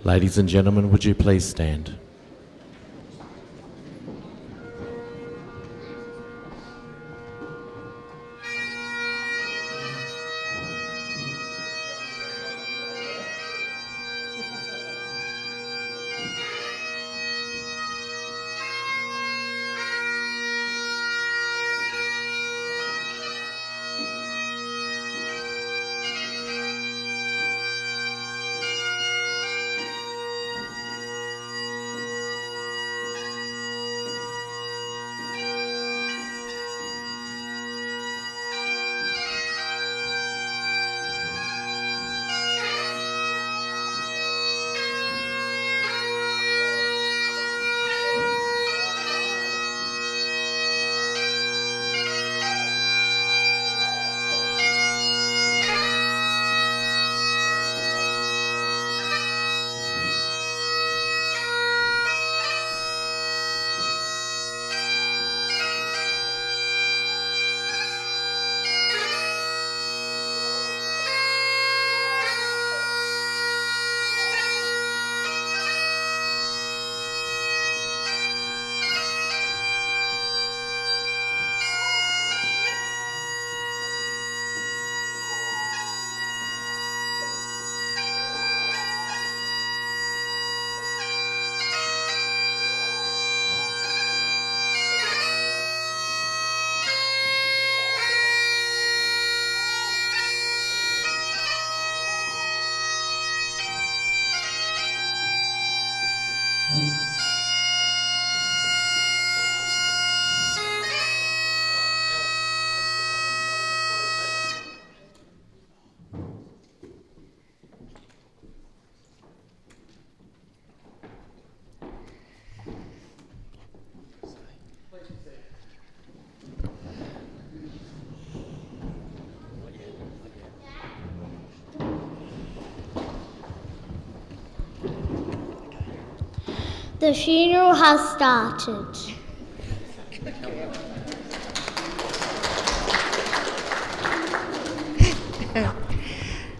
Ladies and gentlemen, would you please stand? The funeral has started.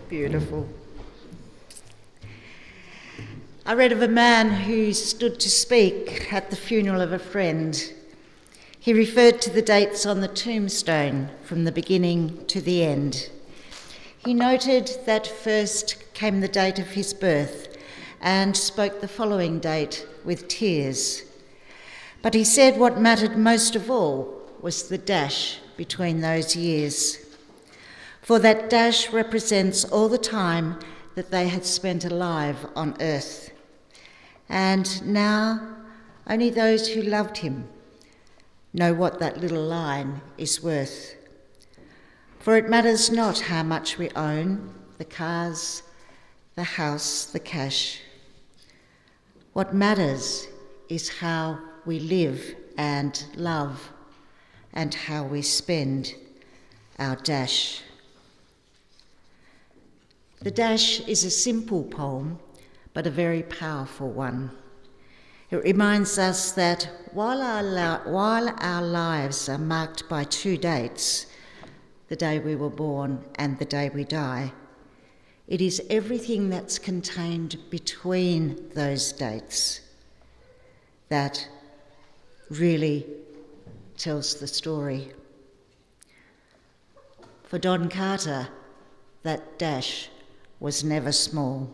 Beautiful. I read of a man who stood to speak at the funeral of a friend. He referred to the dates on the tombstone from the beginning to the end. He noted that first came the date of his birth and spoke the following date with tears. But he said what mattered most of all was the dash between those years. For that dash represents all the time that they had spent alive on earth. And now only those who loved him know what that little line is worth. For it matters not how much we own, the cars, the house, the cash. What matters is how we live and love and how we spend our dash. The dash is a simple poem, but a very powerful one. It reminds us that while our lives are marked by two dates, the day we were born and the day we die, it is everything that's contained between those dates that really tells the story. For Don Carter, that dash was never small.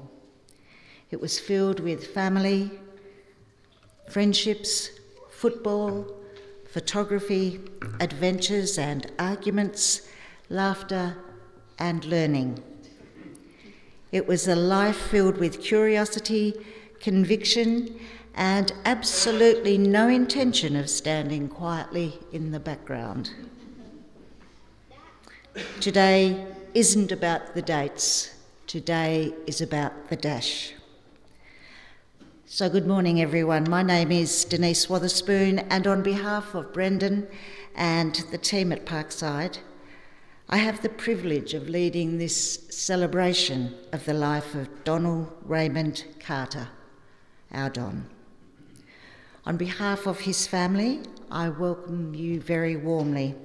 It was filled with family, friendships, football, photography, adventures and arguments, laughter and learning. It was a life filled with curiosity, conviction, and absolutely no intention of standing quietly in the background. Today isn't about the dates. Today is about the dash. So good morning, everyone. My name is Denise Wotherspoon, and on behalf of Brendan and the team at Parkside, I have the privilege of leading this celebration of the life of Donal Raymond Carter, our Don. On behalf of his family, I welcome you very warmly.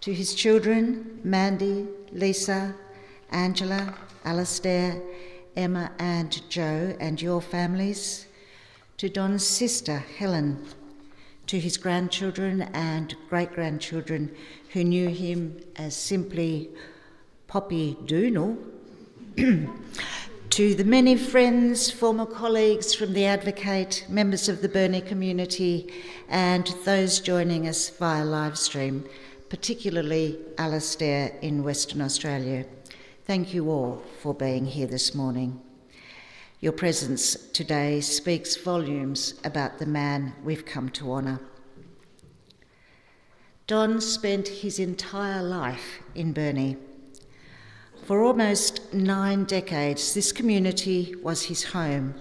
To his children, Mandy, Lisa, Angela, Alastair, Emma and Joe and your families, to Don's sister Helen, to his grandchildren and great-grandchildren who knew him as simply Poppy Donal, to the many friends, former colleagues from the Advocate, members of the Burnie community, and those joining us via live stream, particularly Alastair in Western Australia. Thank you all for being here this morning. Your presence today speaks volumes about the man we've come to honour. Don spent his entire life in Burnie. For almost 9 decades, this community was his home,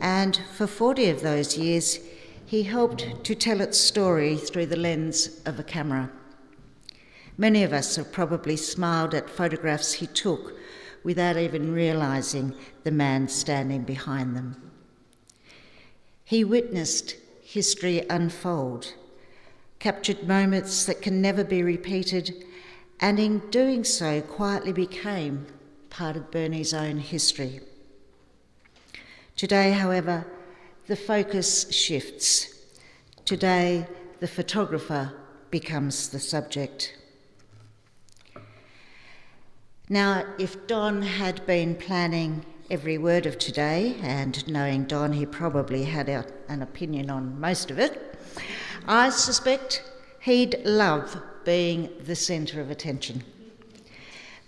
and for 40 of those years, he helped to tell its story through the lens of a camera. Many of us have probably smiled at photographs he took without even realising the man standing behind them. He witnessed history unfold, captured moments that can never be repeated, and in doing so quietly became part of Burnie's own history. Today, however, the focus shifts. Today, the photographer becomes the subject. Now, if Don had been planning every word of today, and knowing Don, he probably had an opinion on most of it, I suspect he'd love being the centre of attention.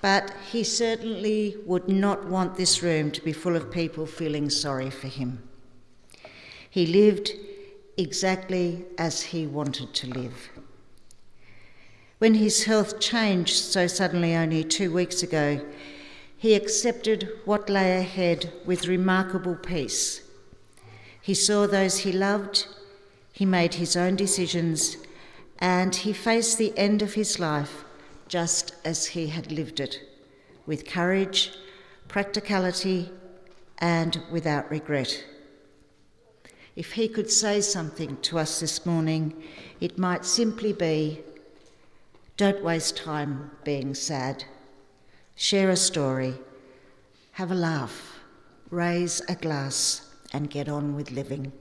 But he certainly would not want this room to be full of people feeling sorry for him. He lived exactly as he wanted to live. When his health changed so suddenly only 2 weeks ago, he accepted what lay ahead with remarkable peace. He saw those he loved, he made his own decisions, and he faced the end of his life just as he had lived it, with courage, practicality, and without regret. If he could say something to us this morning, it might simply be, don't waste time being sad. Share a story, have a laugh, raise a glass, and get on with living.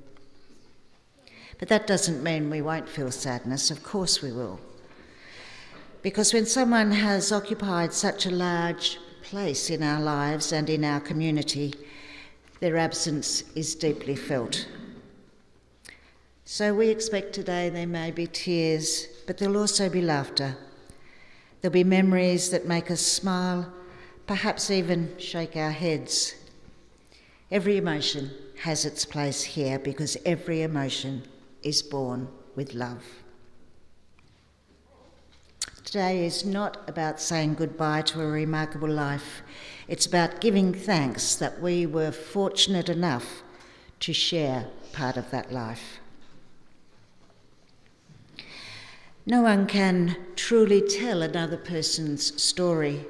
But that doesn't mean we won't feel sadness. Of course we will. Because when someone has occupied such a large place in our lives and in our community, their absence is deeply felt. So we expect today there may be tears, but there'll also be laughter. There'll be memories that make us smile, perhaps even shake our heads. Every emotion has its place here because every emotion is born with love. Today is not about saying goodbye to a remarkable life. It's about giving thanks that we were fortunate enough to share part of that life. No one can truly tell another person's story.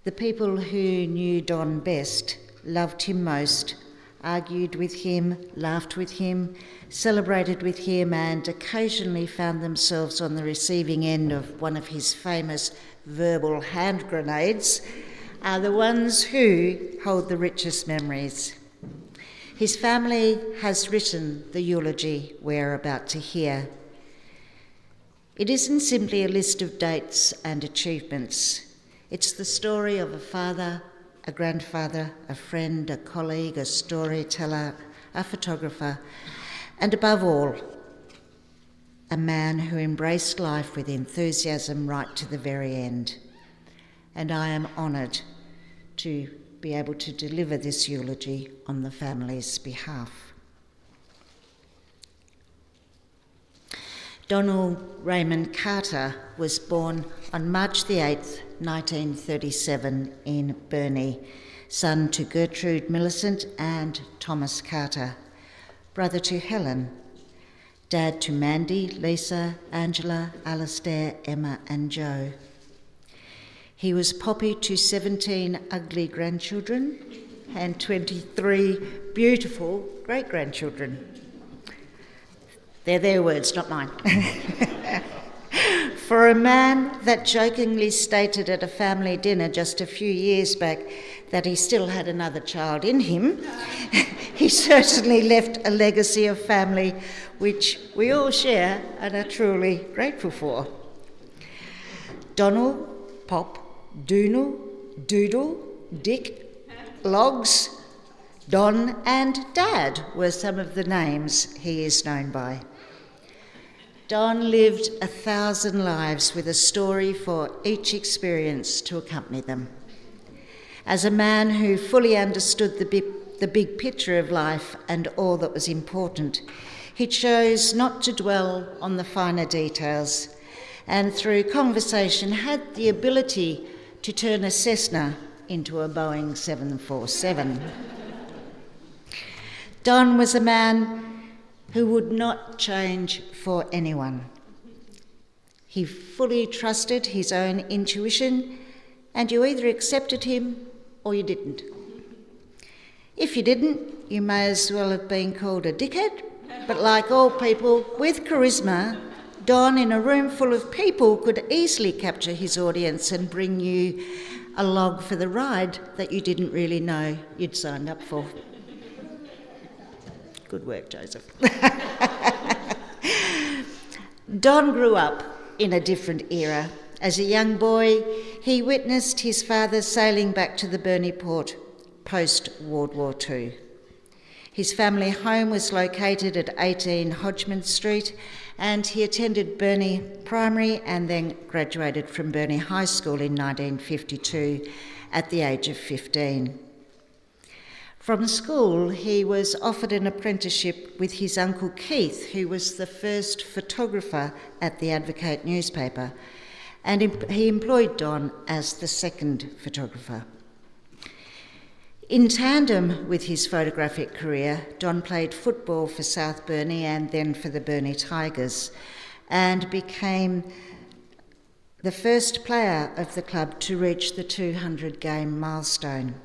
The people who knew Don best, loved him most, argued with him, laughed with him, celebrated with him, and occasionally found themselves on the receiving end of one of his famous verbal hand grenades, are the ones who hold the richest memories. His family has written the eulogy we're about to hear. It isn't simply a list of dates and achievements. It's the story of a father, a grandfather, a friend, a colleague, a storyteller, a photographer, and above all, a man who embraced life with enthusiasm right to the very end. And I am honoured to be able to deliver this eulogy on the family's behalf. Donal Raymond Carter was born on March the 8th, 1937 in Burnie, son to Gertrude Millicent and Thomas Carter, brother to Helen, dad to Mandy, Lisa, Angela, Alastair, Emma and Joe. He was Poppy to 17 ugly grandchildren and 23 beautiful great-grandchildren. They're their words, not mine. For a man that jokingly stated at a family dinner just a few years back that he still had another child in him, he certainly left a legacy of family which we all share and are truly grateful for. Donal, Pop, Donal, Doodle, Dick, Logs, Don and Dad were some of the names he is known by. Don lived 1,000 lives with a story for each experience to accompany them. As a man who fully understood the big picture of life and all that was important, he chose not to dwell on the finer details, and through conversation had the ability to turn a Cessna into a Boeing 747. Don was a man who would not change for anyone. He fully trusted his own intuition, and you either accepted him or you didn't. If you didn't, you may as well have been called a dickhead, but like all people with charisma, Don, in a room full of people, could easily capture his audience and bring you along for the ride that you didn't really know you'd signed up for. Good work, Joseph. Don grew up in a different era. As a young boy, he witnessed his father sailing back to the Burnie port post-World War II. His family home was located at 18 Hodgman Street, and he attended Burnie Primary and then graduated from Burnie High School in 1952 at the age of 15. From school, he was offered an apprenticeship with his uncle Keith, who was the first photographer at the Advocate newspaper, and he employed Don as the second photographer. In tandem with his photographic career, Don played football for South Burnie and then for the Burnie Tigers, and became the first player of the club to reach the 200-game milestone.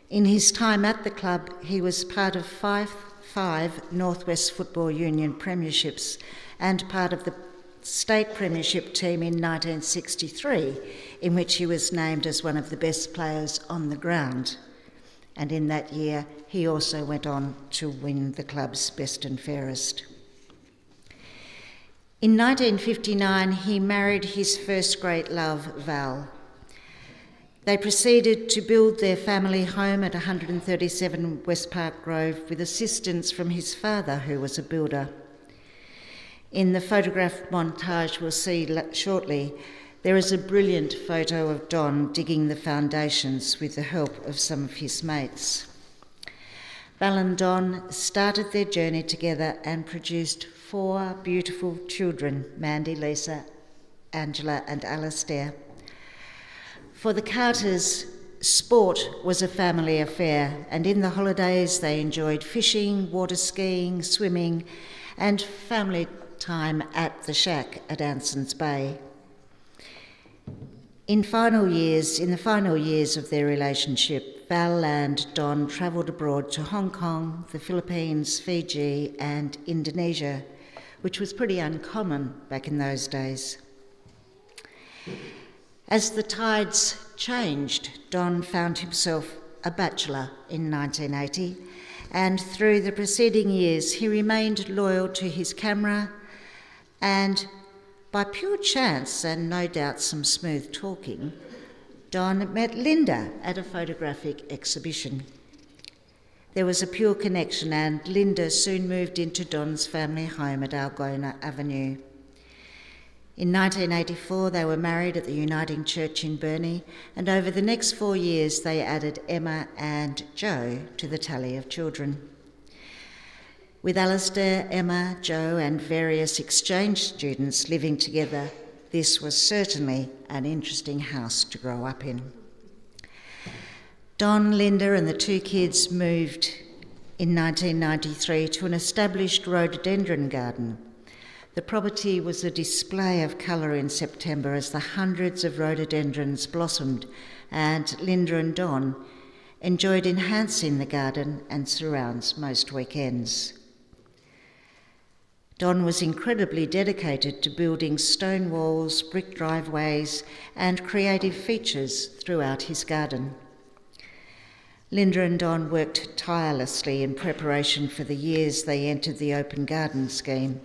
In his time at the club, he was part of five Northwest Football Union premierships and part of the state premiership team in 1963, in which he was named as one of the best players on the ground. And in that year, he also went on to win the club's best and fairest. In 1959, he married his first great love, Val. They proceeded to build their family home at 137 West Park Grove with assistance from his father, who was a builder. In the photograph montage we'll see shortly, there is a brilliant photo of Don digging the foundations with the help of some of his mates. Val and Don started their journey together and produced 4 beautiful children, Mandy, Lisa, Angela and Alastair. For the Carters, sport was a family affair, and in the holidays they enjoyed fishing, water skiing, swimming, and family time at the shack at Anson's Bay. In the final years of their relationship, Val and Don travelled abroad to Hong Kong, the Philippines, Fiji, and Indonesia, which was pretty uncommon back in those days. As the tides changed, Don found himself a bachelor in 1980, and through the preceding years he remained loyal to his camera, and by pure chance and no doubt some smooth talking, Don met Linda at a photographic exhibition. There was a pure connection, and Linda soon moved into Don's family home at Algona Avenue. In 1984, they were married at the Uniting Church in Burnie, and over the next 4 years, they added Emma and Joe to the tally of children. With Alastair, Emma, Joe, and various exchange students living together, this was certainly an interesting house to grow up in. Don, Linda, and the 2 kids moved in 1993 to an established rhododendron garden. The property was a display of colour in September as the hundreds of rhododendrons blossomed, and Linda and Don enjoyed enhancing the garden and surrounds most weekends. Don was incredibly dedicated to building stone walls, brick driveways, and creative features throughout his garden. Linda and Don worked tirelessly in preparation for the years they entered the open garden scheme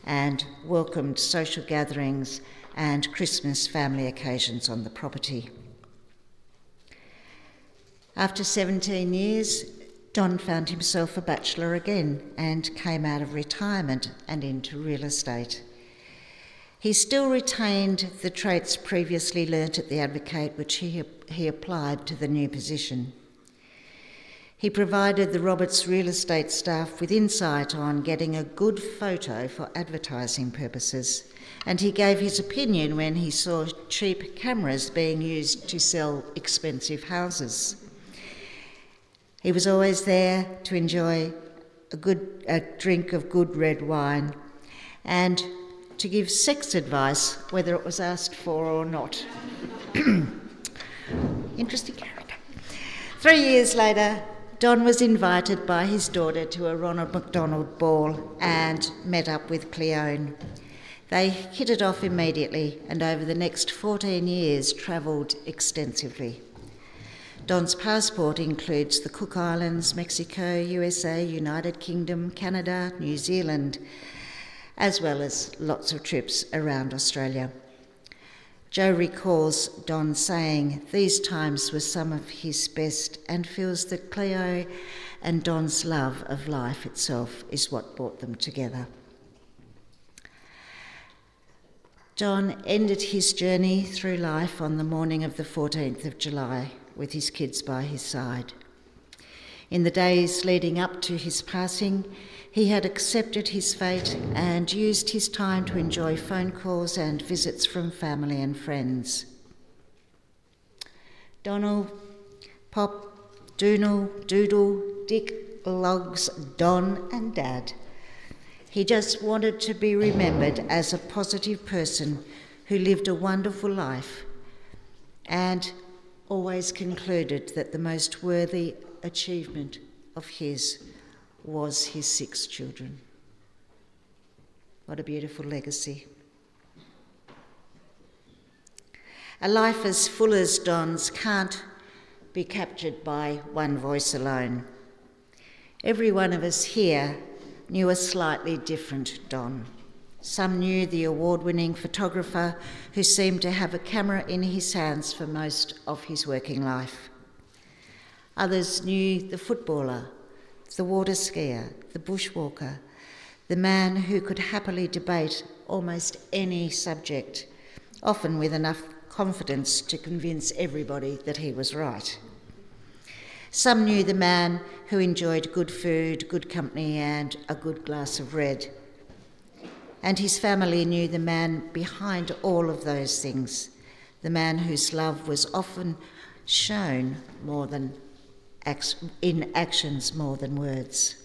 and welcomed social gatherings and Christmas family occasions on the property. After 17 years, Don found himself a bachelor again and came out of retirement and into real estate. He still retained the traits previously learnt at the Advocate, which he applied to the new position. He provided the Roberts real estate staff with insight on getting a good photo for advertising purposes, and he gave his opinion when he saw cheap cameras being used to sell expensive houses. He was always there to enjoy a drink of good red wine and to give sex advice, whether it was asked for or not. Interesting character. 3 years later, Don was invited by his daughter to a Ronald McDonald ball and met up with Cleone. They hit it off immediately and over the next 14 years travelled extensively. Don's passport includes the Cook Islands, Mexico, USA, United Kingdom, Canada, New Zealand, as well as lots of trips around Australia. Joe recalls Don saying these times were some of his best and feels that Cleo and Don's love of life itself is what brought them together. Don ended his journey through life on the morning of the 14th of July with his kids by his side. In the days leading up to his passing, he had accepted his fate and used his time to enjoy phone calls and visits from family and friends. Donal, Pop, Donal, Doodle, Dick, Logs, Don and Dad. He just wanted to be remembered as a positive person who lived a wonderful life and always concluded that the most worthy achievement of his was his 6 children. What a beautiful legacy. A life as full as Don's can't be captured by one voice alone. Every one of us here knew a slightly different Don. Some knew the award-winning photographer who seemed to have a camera in his hands for most of his working life. Others knew the footballer, the water skier, the bushwalker, the man who could happily debate almost any subject, often with enough confidence to convince everybody that he was right. Some knew the man who enjoyed good food, good company, and a good glass of red. And his family knew the man behind all of those things, the man whose love was often shown in actions more than words.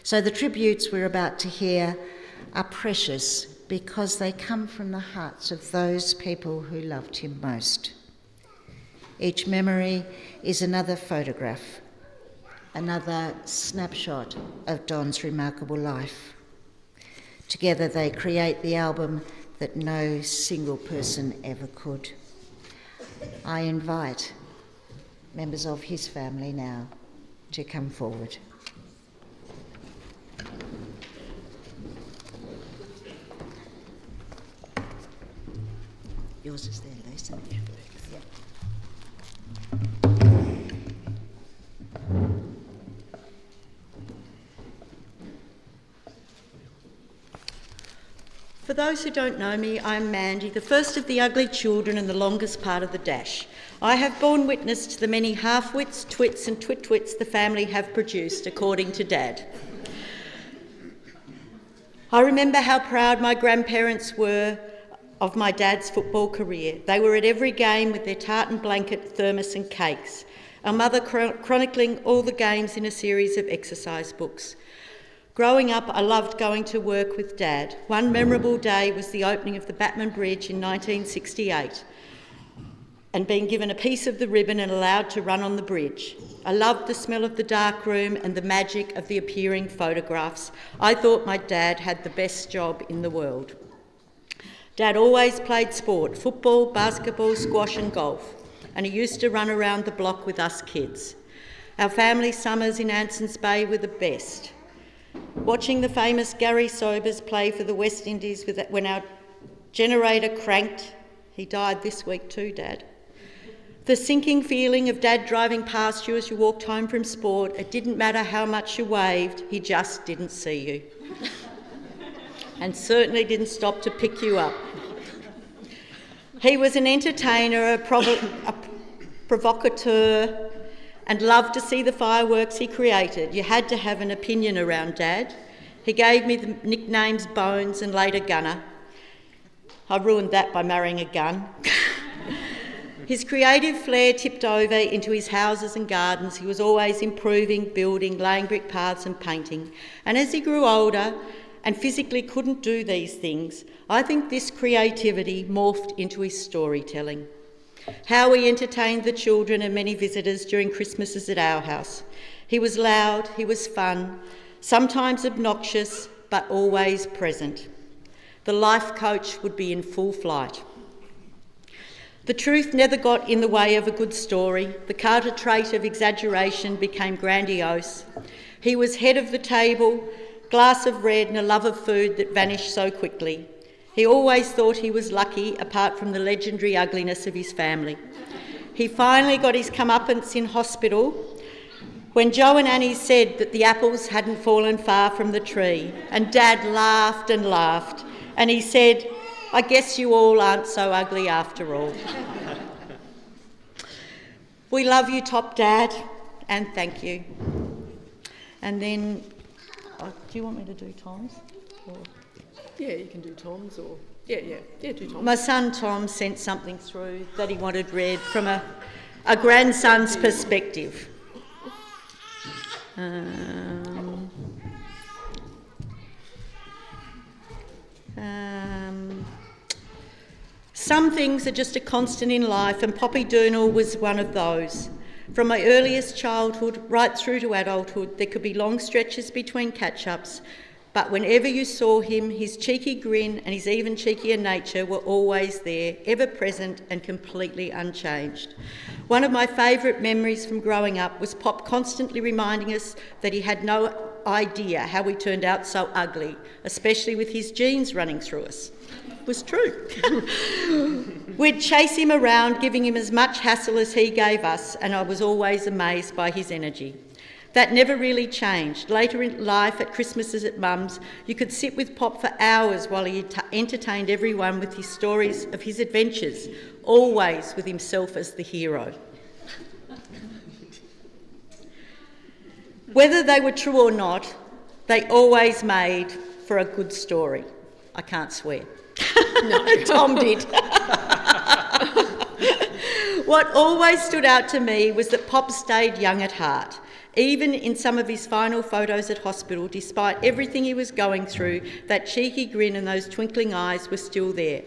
So the tributes we're about to hear are precious because they come from the hearts of those people who loved him most. Each memory is another photograph, another snapshot of Don's remarkable life. Together they create the album that no single person ever could. I invite members of his family now to come forward. Yours is there, Lisa. Yeah. For those who don't know me, I'm Mandy, the first of the ugly children and the longest part of the dash. I have borne witness to the many half-wits, twits and twit-twits the family have produced, according to Dad. I remember how proud my grandparents were of my dad's football career. They were at every game with their tartan blanket, thermos and cakes. Our mother chronicling all the games in a series of exercise books. Growing up, I loved going to work with Dad. One memorable day was the opening of the Batman Bridge in 1968. and being given a piece of the ribbon and allowed to run on the bridge. I loved the smell of the dark room and the magic of the appearing photographs. I thought my dad had the best job in the world. Dad always played sport, football, basketball, squash and golf, and he used to run around the block with us kids. Our family summers in Anson's Bay were the best. Watching the famous Gary Sobers play for the West Indies when our generator cranked, he died this week too, Dad. The sinking feeling of Dad driving past you as you walked home from sport, it didn't matter how much you waved, he just didn't see you. And certainly didn't stop to pick you up. He was an entertainer, a provocateur, and loved to see the fireworks he created. You had to have an opinion around Dad. He gave me the nicknames Bones and later Gunner. I ruined that by marrying a gun. His creative flair tipped over into his houses and gardens. He was always improving, building, laying brick paths and painting. And as he grew older and physically couldn't do these things, I think this creativity morphed into his storytelling. How he entertained the children and many visitors during Christmases at our house. He was loud, he was fun, sometimes obnoxious, but always present. The life coach would be in full flight. The truth never got in the way of a good story. The Carter trait of exaggeration became grandiose. He was head of the table, glass of red and a love of food that vanished so quickly. He always thought he was lucky, apart from the legendary ugliness of his family. He finally got his comeuppance in hospital when Joe and Annie said that the apples hadn't fallen far from the tree, and Dad laughed and laughed, and he said, "I guess you all aren't so ugly after all." We love you, Top Dad, and thank you. And then, do you want me to do Tom's? Or? Yeah, you can do Tom's or... Yeah, do Tom's. My son Tom sent something through that he wanted read from a grandson's perspective. Some things are just a constant in life, and Poppy Donal was one of those. From my earliest childhood right through to adulthood, there could be long stretches between catch-ups, but whenever you saw him, his cheeky grin and his even cheekier nature were always there, ever present and completely unchanged. One of my favourite memories from growing up was Pop constantly reminding us that he had no idea how we turned out so ugly, especially with his genes running through us. It was true. We'd chase him around, giving him as much hassle as he gave us, and I was always amazed by his energy. That never really changed. Later in life, at Christmases at Mum's, you could sit with Pop for hours while he entertained everyone with his stories of his adventures, always with himself as the hero. Whether they were true or not, they always made for a good story. I can't swear. No, Tom did. What always stood out to me was that Pop stayed young at heart. Even in some of his final photos at hospital, despite everything he was going through, that cheeky grin and those twinkling eyes were still there.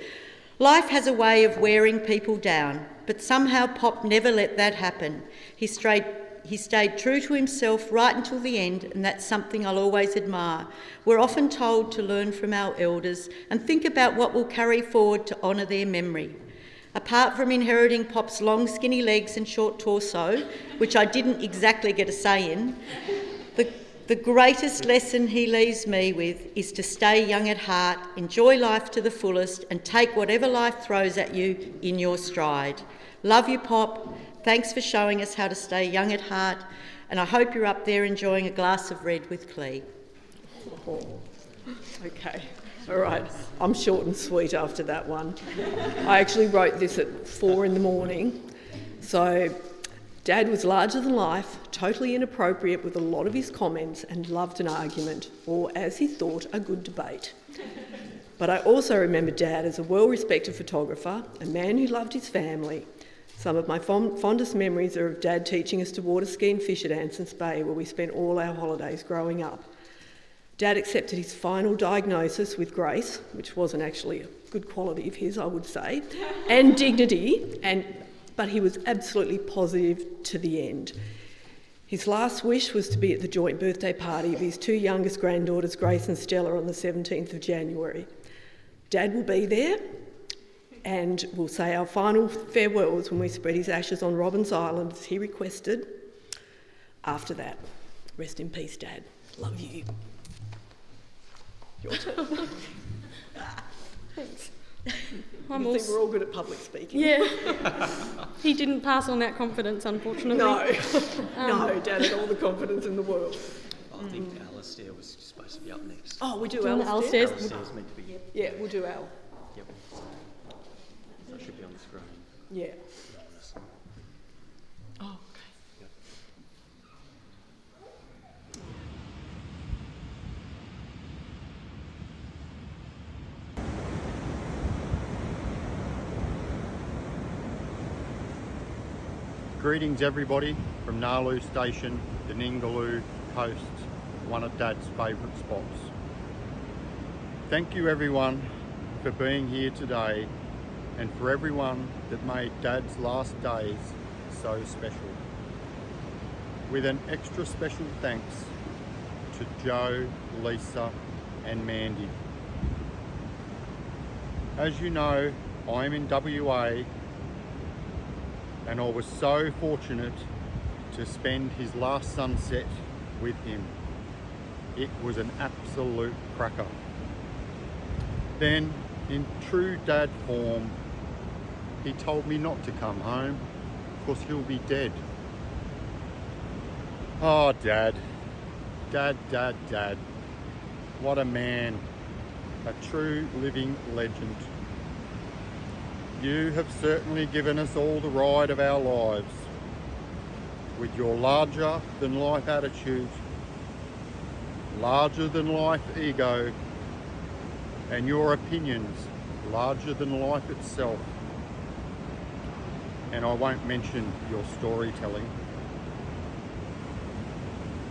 Life has a way of wearing people down, but somehow Pop never let that happen. He stayed true to himself right until the end, and that's something I'll always admire. We're often told to learn from our elders and think about what we'll carry forward to honour their memory. Apart from inheriting Pop's long skinny legs and short torso, which I didn't exactly get a say in, the greatest lesson he leaves me with is to stay young at heart, enjoy life to the fullest, and take whatever life throws at you in your stride. Love you, Pop. Thanks for showing us how to stay young at heart, and I hope you're up there enjoying a glass of red with Clee. Oh, okay. All right, I'm short and sweet after that one. I actually wrote this at 4 a.m. So, Dad was larger than life, totally inappropriate with a lot of his comments, and loved an argument, or as he thought, a good debate. But I also remember Dad as a well-respected photographer, a man who loved his family. Some of my fondest memories are of Dad teaching us to water ski and fish at Anson's Bay, where we spent all our holidays growing up. Dad accepted his final diagnosis with grace, which wasn't actually a good quality of his, I would say, and dignity, and but he was absolutely positive to the end. His last wish was to be at the joint birthday party of his two youngest granddaughters, Grace and Stella, on the 17th of January. Dad will be there, and we'll say our final farewells when we spread his ashes on Robbins Island, as he requested. After that, rest in peace, Dad. Love you. Your turn. Thanks. I think we're all good at public speaking. Yeah. He didn't pass on that confidence, unfortunately. No. No, Dad had all the confidence in the world. I think Alistair was supposed to be up next. Oh, we do Do you want Alistair? Alistair's? Alistair's meant to be. Yeah, we'll do Al. Yep. That should be on the screen. Yeah. Oh, okay. Greetings everybody from Nalu Station, the Ningaloo Coast, one of Dad's favourite spots. Thank you everyone for being here today and for everyone that made Dad's last days so special. With an extra special thanks to Joe, Lisa and Mandy. As you know, I'm in WA and I was so fortunate to spend his last sunset with him. It was an absolute cracker. Then, in true Dad form, he told me not to come home because he'll be dead. Oh, Dad. Dad, Dad, Dad. What a man. A true living legend. You have certainly given us all the ride of our lives. With your larger than life attitude, larger than life ego, and your opinions larger than life itself. And I won't mention your storytelling.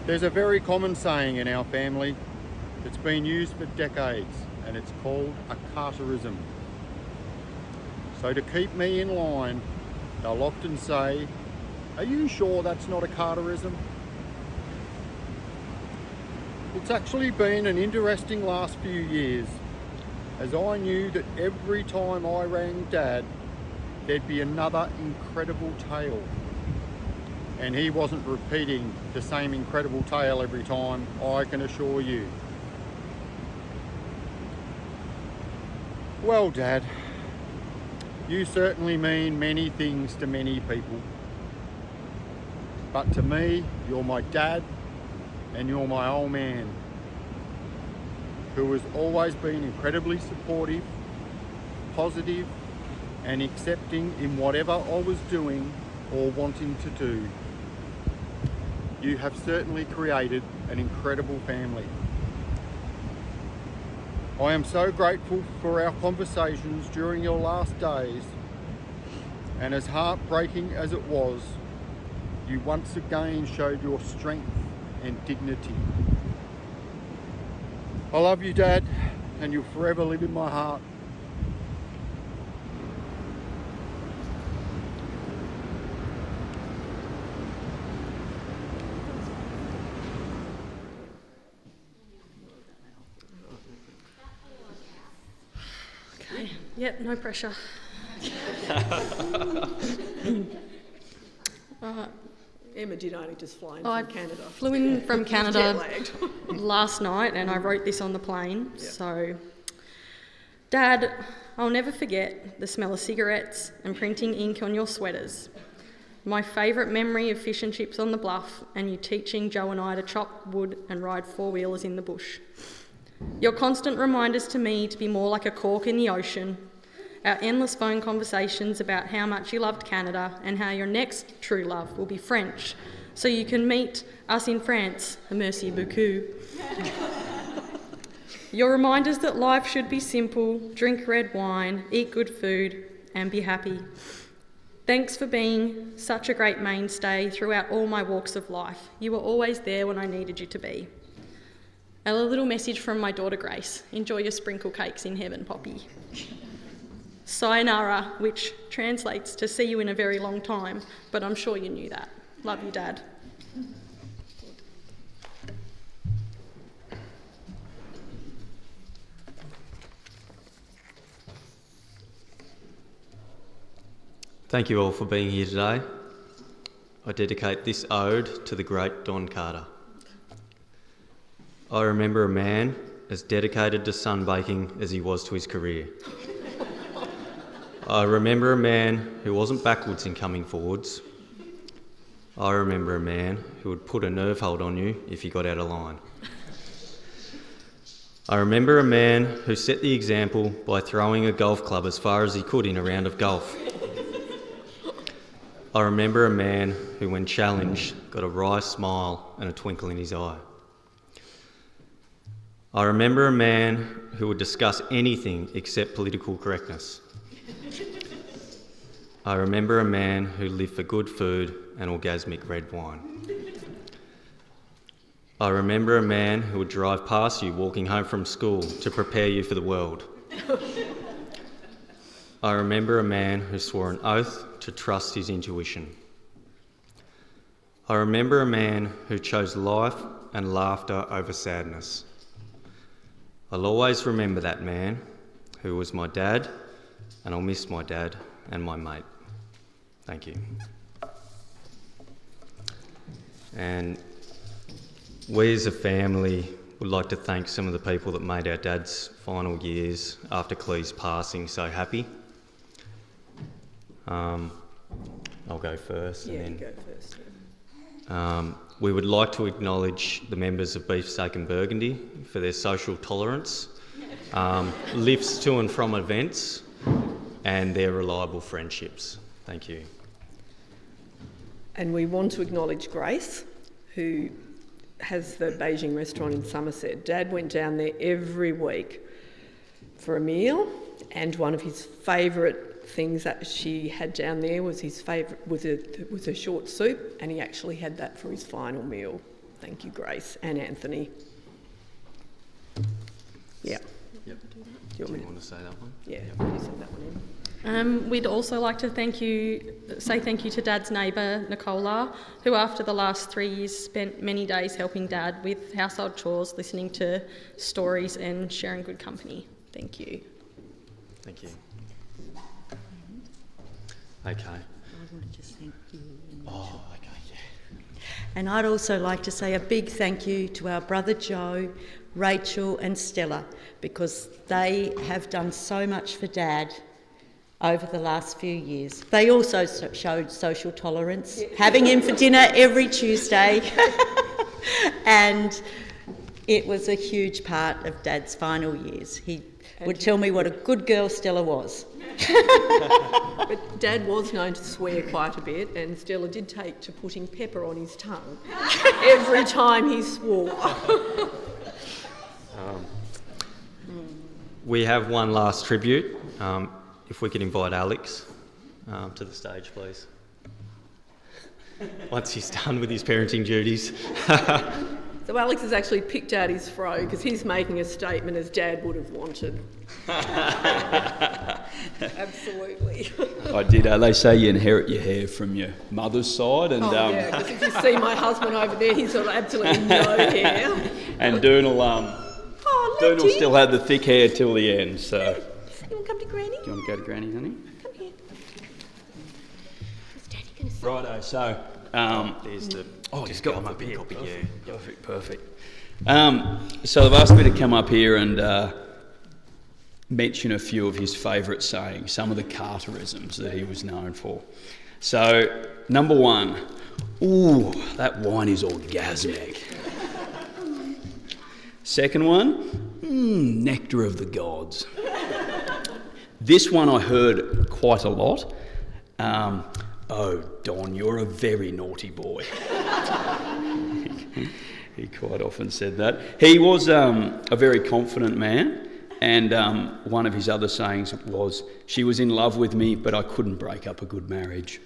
There's a very common saying in our family that's been used for decades, and it's called a Carterism. So to keep me in line, they'll often say, "Are you sure that's not a Carterism?" It's actually been an interesting last few years, as I knew that every time I rang Dad, there'd be another incredible tale. And he wasn't repeating the same incredible tale every time, I can assure you. Well, Dad, you certainly mean many things to many people. But to me, you're my dad and you're my old man, who has always been incredibly supportive, positive and accepting in whatever I was doing or wanting to do. You have certainly created an incredible family. I am so grateful for our conversations during your last days, and as heartbreaking as it was, you once again showed your strength and dignity. I love you, Dad, and you'll forever live in my heart. Okay. Yep, no pressure. Emma did only just fly in I from Canada. flew in from She's Canada jet-lagged. last night and I wrote this on the plane. So, Dad, I'll never forget the smell of cigarettes and printing ink on your sweaters. My favourite memory of fish and chips on the bluff and you teaching Joe and I to chop wood and ride four-wheelers in the bush. Your constant reminders to me to be more like a cork in the ocean. Our endless phone conversations about how much you loved Canada and how your next true love will be French, so you can meet us in France. Merci beaucoup. Your reminders that life should be simple, drink red wine, eat good food, and be happy. Thanks for being such a great mainstay throughout all my walks of life. You were always there when I needed you to be. And a little message from my daughter Grace. Enjoy your sprinkle cakes in heaven, Poppy. Sayonara, which translates to see you in a very long time, but I'm sure you knew that. Love you, Dad. Thank you all for being here today. I dedicate this ode to the great Don Carter. I remember a man as dedicated to sunbaking as he was to his career. I remember a man who wasn't backwards in coming forwards. I remember a man who would put a nerve hold on you if you got out of line. I remember a man who set the example by throwing a golf club as far as he could in a round of golf. I remember a man who, when challenged, got a wry smile and a twinkle in his eye. I remember a man who would discuss anything except political correctness. I remember a man who lived for good food and orgasmic red wine. I remember a man who would drive past you walking home from school to prepare you for the world. I remember a man who swore an oath to trust his intuition. I remember a man who chose life and laughter over sadness. I'll always remember that man, who was my dad, and I'll miss my dad and my mate. Thank you. And we as a family would like to thank some of the people that made our dad's final years after Clee's passing so happy. I'll go first. Yeah, and you go first. we would like to acknowledge the members of Beefsteak and Burgundy for their social tolerance, lifts to and from events, and their reliable friendships. Thank you. And we want to acknowledge Grace, who has the Beijing restaurant in Somerset. Dad went down there every week for a meal, and one of his favourite things that she had down there was his favourite was a short soup, and he actually had that for his final meal. Thank you, Grace and Anthony. Yeah. Yep. Do you want to say that one? Yeah, Yep. you said that one in. We'd also like to say thank you to Dad's neighbour, Nicola, who after the last 3 years spent many days helping Dad with household chores, listening to stories and sharing good company. Thank you. Thank you. Okay. I want to just thank you. Oh, okay, yeah. And I'd also like to say a big thank you to our brother Joe, Rachel and Stella, because they have done so much for Dad over the last few years. They also showed social tolerance, having him for dinner every Tuesday. And it was a huge part of Dad's final years. He would tell me what a good girl Stella was. But Dad was known to swear quite a bit, and Stella did take to putting pepper on his tongue every time he swore. We have one last tribute. If we could invite Alex to the stage, please. Once he's done with his parenting duties. So Alex has actually picked out his fro because he's making a statement as Dad would have wanted. Absolutely. I did. They say you inherit your hair from your mother's side, and Yeah, because if you see my husband over there, he's got absolutely no hair. and Donal still had the thick hair till the end. So, You want to come to Granny? do you want to go to Granny, honey? Come here. What's Daddy going to say? Righto. So, There's the... oh, just you've go got up them here. up here. Copy you. Perfect. So they've asked me to come up here and mention a few of his favourite sayings, some of the Carterisms that he was known for. So, number one, ooh, that wine is orgasmic. Second one, nectar of the gods. This one I heard quite a lot. Oh, Don, you're a very naughty boy. He quite often said that. He was a very confident man, and one of his other sayings was, she was in love with me, but I couldn't break up a good marriage.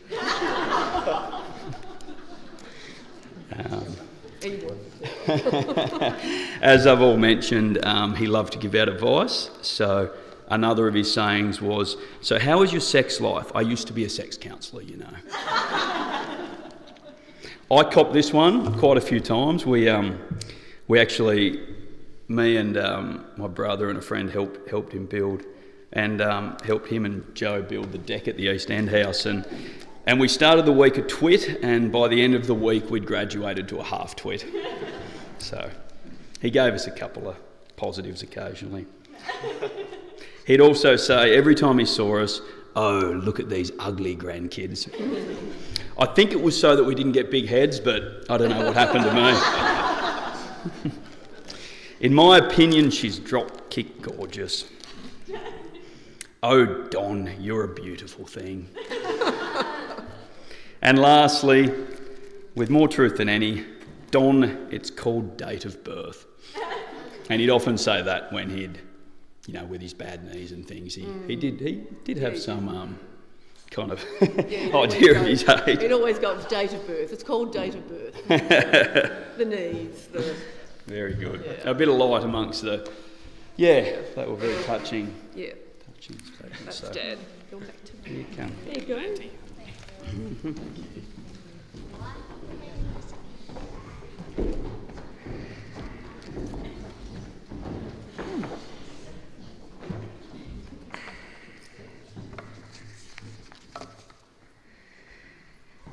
As I've all mentioned, he loved to give out advice, so another of his sayings was, "So how is your sex life? I used to be a sex counsellor, you know." I copped this one quite a few times. We actually, me and my brother and a friend helped him build, and helped him and Joe build the deck at the East End house, and we started the week a twit, and by the end of the week we'd graduated to a half twit. So he gave us a couple of positives occasionally. He'd also say every time he saw us, "Oh, look at these ugly grandkids." I think it was so that we didn't get big heads, but I don't know what happened to me. In my opinion, she's drop-kick gorgeous. "Oh, Don, you're a beautiful thing." And lastly, with more truth than any, "Don, it's called date of birth." And he'd often say that when he'd, with his bad knees and things, he did have some kind of idea of his age. It always goes date of birth. It's called date of birth. The knees. Very good. Yeah. A bit of light amongst the... Yeah, that were very touching. Yeah. Touching statements. That's So, Dad. Go back to here you come. There you go.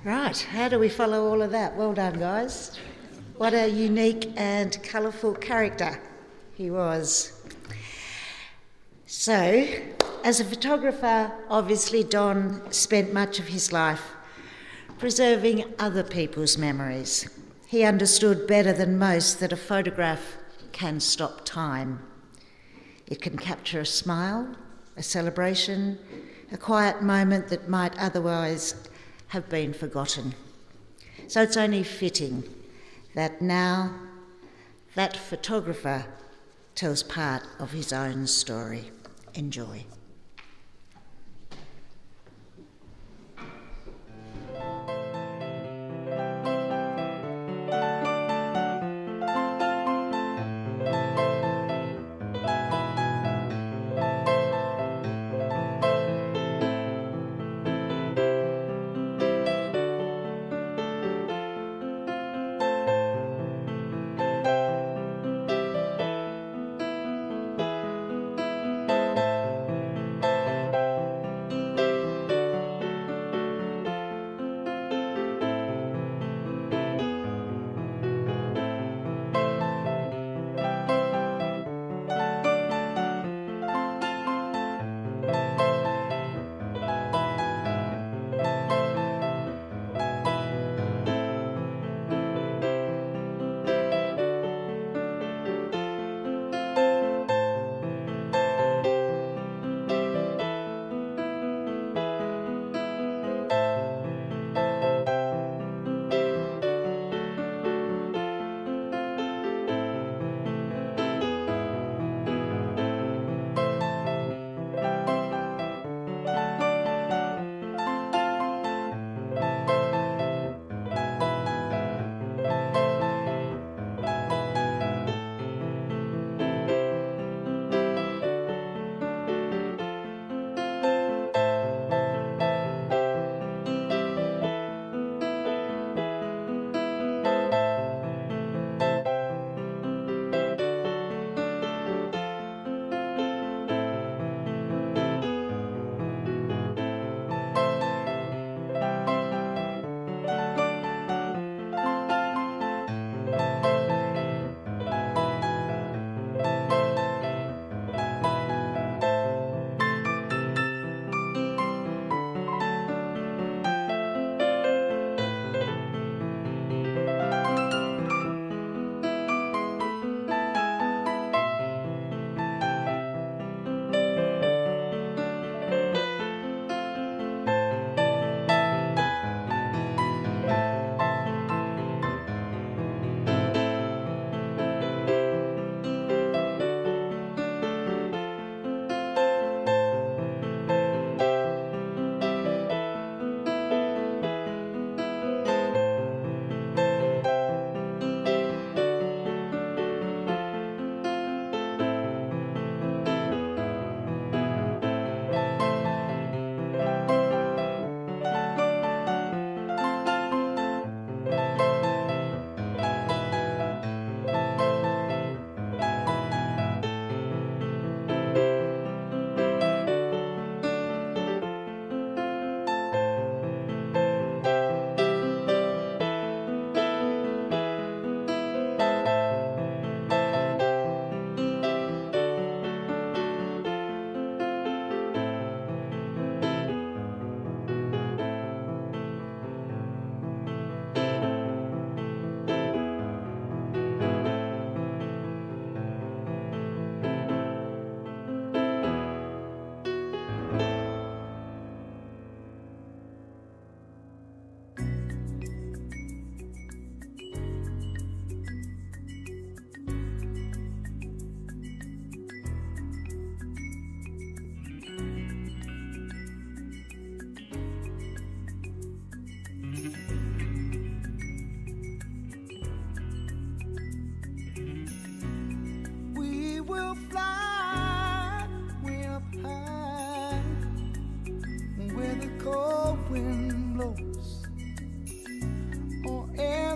Right, how do we follow all of that? Well done, guys. What a unique and colourful character he was. So, as a photographer, obviously Don spent much of his life preserving other people's memories. He understood better than most that a photograph can stop time. It can capture a smile, a celebration, a quiet moment that might otherwise have been forgotten. So it's only fitting that now that photographer tells part of his own story. Enjoy.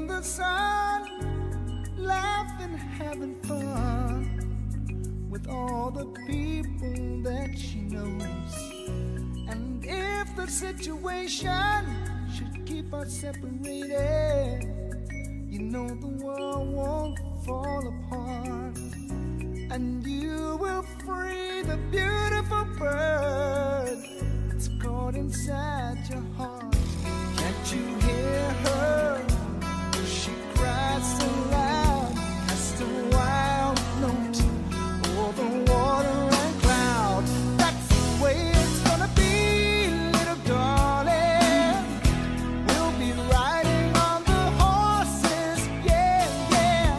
in the sun, laughing, having fun with all the people that she knows. And if the situation should keep us separated, you know the world won't fall apart, and you will free the beautiful bird that's caught inside your heart. Can't you hear her? She cries so loud as the wild note over water and cloud. That's the way it's gonna be, little darling. We'll be riding on the horses, yeah, yeah,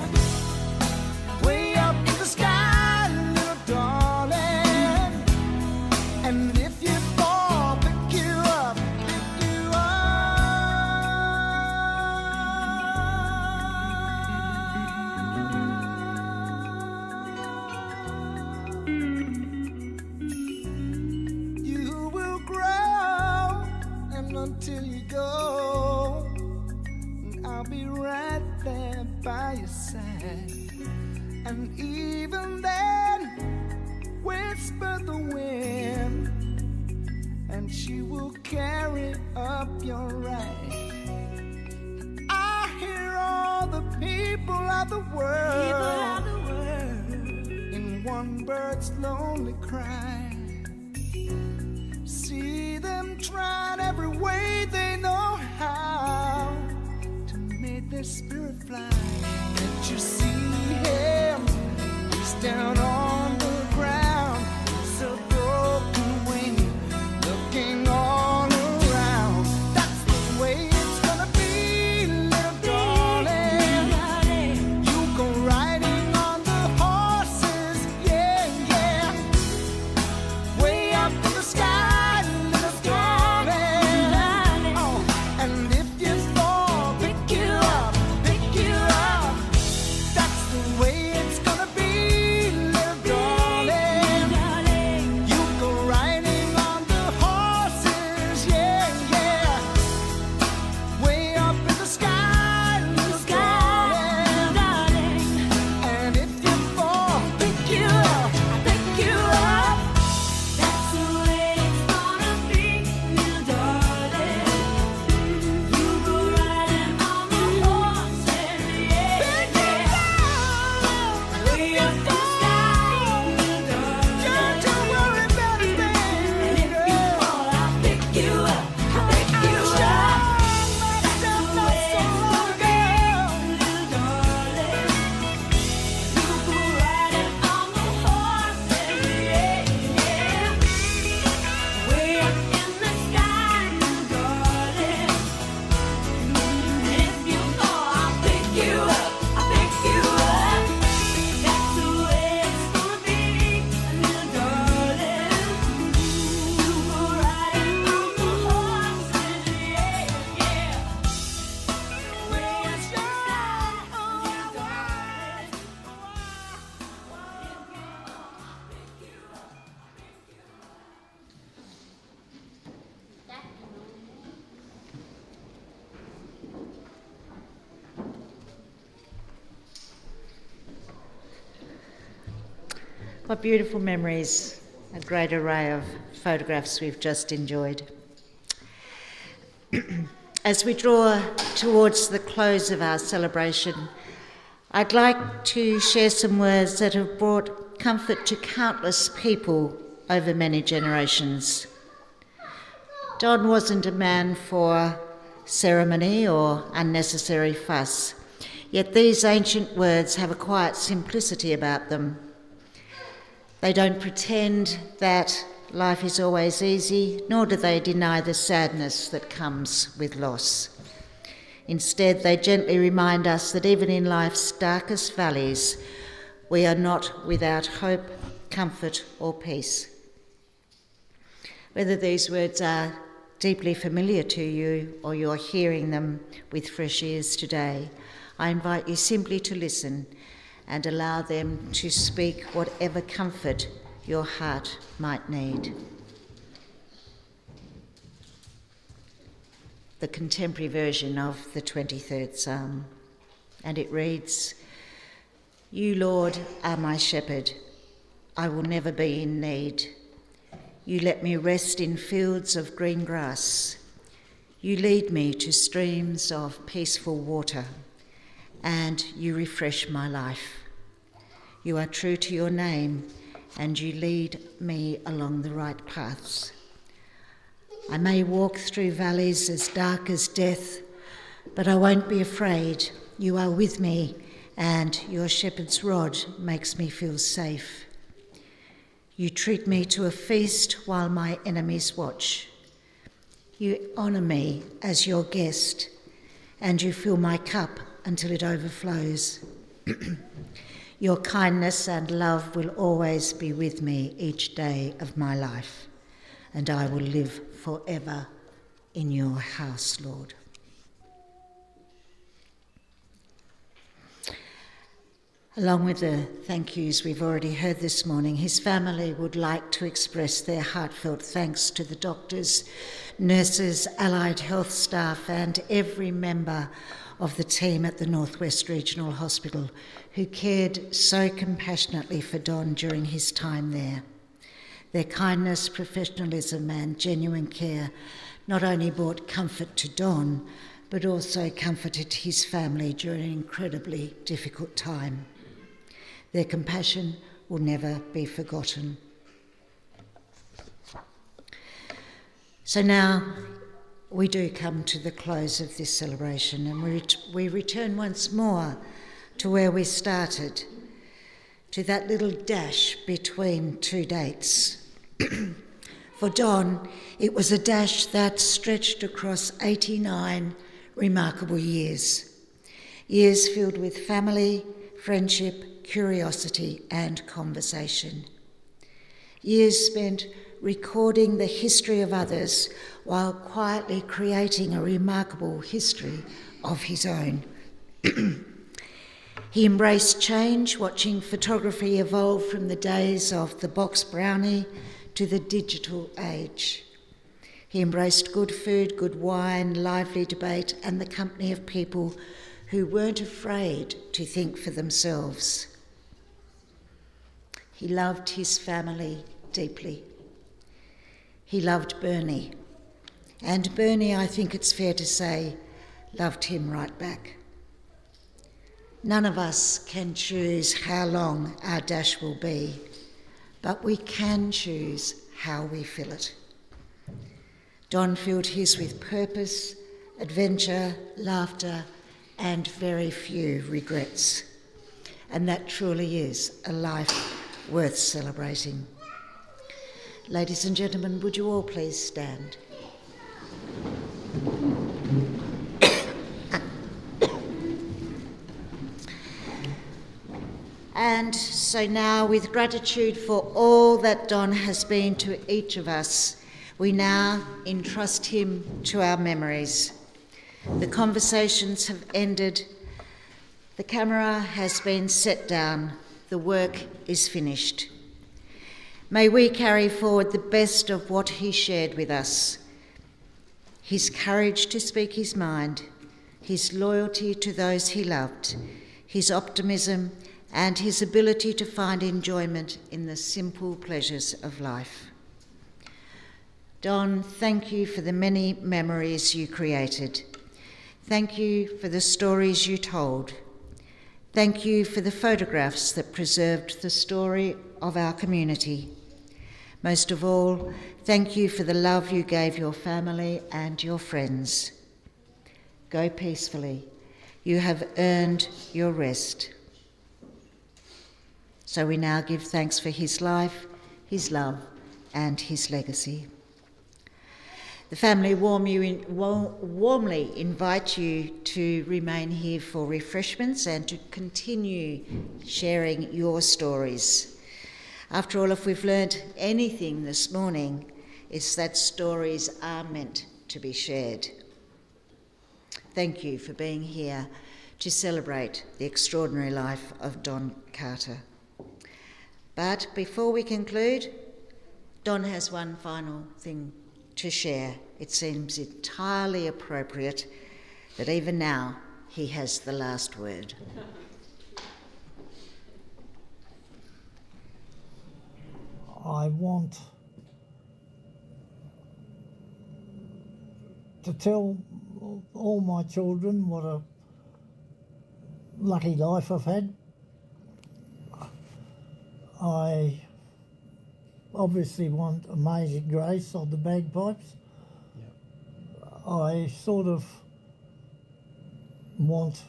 way up in the sky, little darling. And if you fall, pick you up, pick you up. You will grow, and until you go, and I'll be right there by your side. And even then, whisper the wind, and she will carry up your right. I hear all the people of the world in one bird's lonely cry. See them trying every way they know how to make their spirit fly. Can't you see him? He's down on the ground, so broken wing, looking all around. That's the way it's gonna be, little darling. You go riding on the horses, yeah, yeah, way up in the sky, little darling. Oh, and if you fall, pick you up, pick you up. That's the way it's gonna be, little darling. You go riding on the horses, yeah, yeah, way up in the sky, little darling. And if you fall, pick you up, pick you up. That's the way it's gonna be, little darling. You go riding on the horses, yeah, yeah, way up in the sky, little darling. Don't worry about it, baby. And if you fall, I'll pick you up, I'll pick you up. That's the way it's gonna be, little darling. You go riding on the horses, yeah, yeah, way up in the sky, little darling. And if you fall, I'll pick you up, I'll pick you up. That's the way it's gonna be, little darling. You go riding on the horses, yeah, yeah, way up in the sky, little darling. What beautiful memories, a great array of photographs we've just enjoyed. As we draw towards the close of our celebration, I'd like to share some words that have brought comfort to countless people over many generations. Don wasn't a man for ceremony or unnecessary fuss, yet these ancient words have a quiet simplicity about them. They don't pretend that life is always easy, nor do they deny the sadness that comes with loss. Instead, they gently remind us that even in life's darkest valleys, we are not without hope, comfort, or peace. Whether these words are deeply familiar to you or you're hearing them with fresh ears today, I invite you simply to listen and allow them to speak whatever comfort your heart might need. The contemporary version of the 23rd Psalm. and it reads, "You, Lord, are my shepherd. I will never be in need. You let me rest in fields of green grass. You lead me to streams of peaceful water, and you refresh my life. You are true to your name, and you lead me along the right paths. I may walk through valleys as dark as death, but I won't be afraid. You are with me, and your shepherd's rod makes me feel safe. You treat me to a feast while my enemies watch. You honour me as your guest, and you fill my cup until it overflows. Your kindness and love will always be with me each day of my life, and I will live forever in your house, Lord." Along with the thank yous we've already heard this morning, his family would like to express their heartfelt thanks to the doctors, nurses, allied health staff, and every member of the team at the North West Regional Hospital who cared so compassionately for Don during his time there. Their kindness, professionalism, and genuine care not only brought comfort to Don, but also comforted his family during an incredibly difficult time. Their compassion will never be forgotten. So now we do come to the close of this celebration, and we return once more to where we started, to that little dash between two dates. For Don, it was a dash that stretched across 89 remarkable years. Years filled with family, friendship, curiosity, and conversation. Years spent recording the history of others while quietly creating a remarkable history of his own. He embraced change, watching photography evolve from the days of the box brownie to the digital age. He embraced good food, good wine, lively debate, and the company of people who weren't afraid to think for themselves. He loved his family deeply. He loved Bernie, and Bernie, I think it's fair to say, loved him right back. None of us can choose how long our dash will be, but we can choose how we fill it. Don filled his with purpose, adventure, laughter, and very few regrets. And that truly is a life worth celebrating. Ladies and gentlemen, would you all please stand? And so now, with gratitude for all that Don has been to each of us, we now entrust him to our memories. The conversations have ended. The camera has been set down. The work is finished. May we carry forward the best of what he shared with us. His courage to speak his mind, his loyalty to those he loved, his optimism, and his ability to find enjoyment in the simple pleasures of life. Don, thank you for the many memories you created. Thank you for the stories you told. Thank you for the photographs that preserved the story of our community. Most of all, thank you for the love you gave your family and your friends. Go peacefully. You have earned your rest. So we now give thanks for his life, his love, and his legacy. The family warmly invite you to remain here for refreshments and to continue sharing your stories. After all, if we've learnt anything this morning, it's that stories are meant to be shared. Thank you for being here to celebrate the extraordinary life of Don Carter. But before we conclude, Don has one final thing to share. It seems entirely appropriate that even now he has the last word. I want to tell all my children what a lucky life I've had. I obviously want Amazing Grace on the bagpipes. I sort of want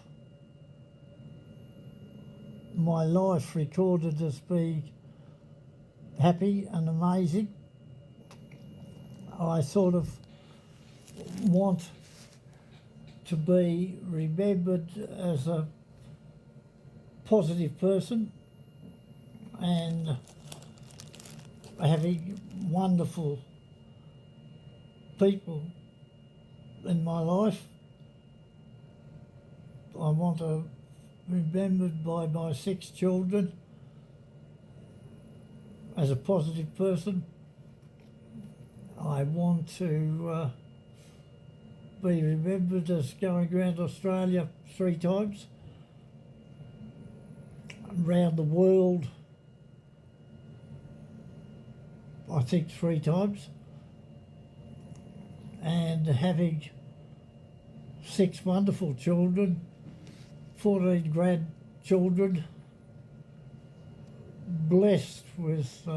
my life recorded as being happy and amazing. I sort of want to be remembered as a positive person and having wonderful people in my life. I want to be remembered by my 6 children as a positive person. I want to be remembered as going around Australia 3 times, around the world I think 3 times, and having 6 wonderful children, 14 grandchildren, blessed with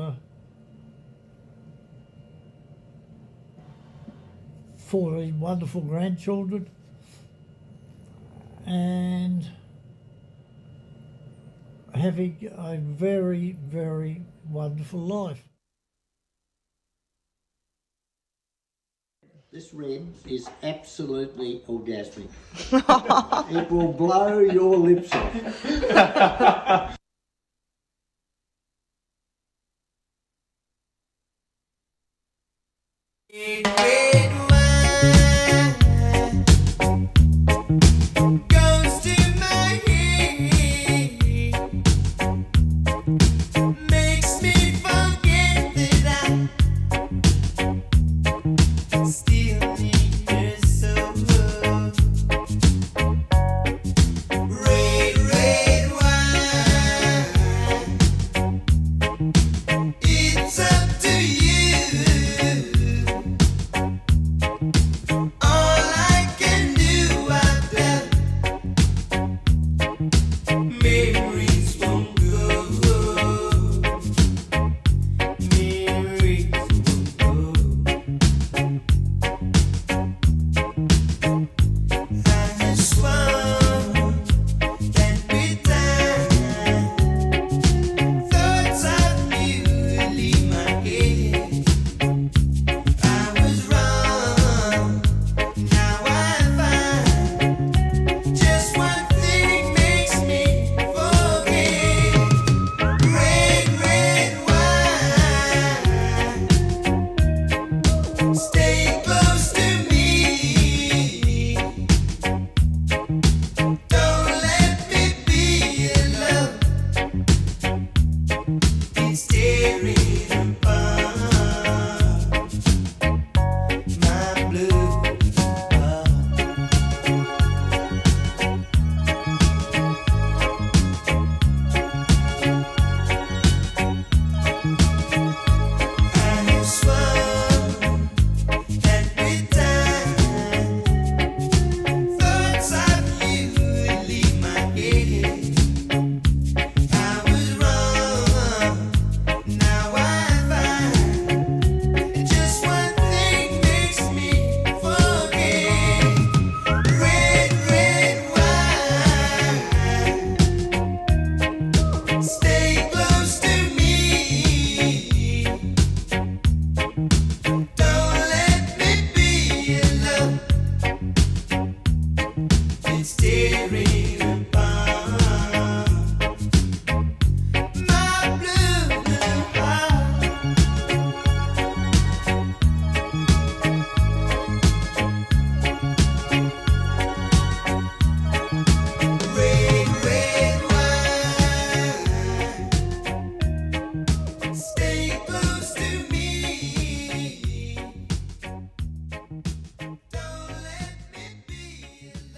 14 wonderful grandchildren, and having a very, very wonderful life. This red is absolutely orgasmic. It will blow your lips off. Staring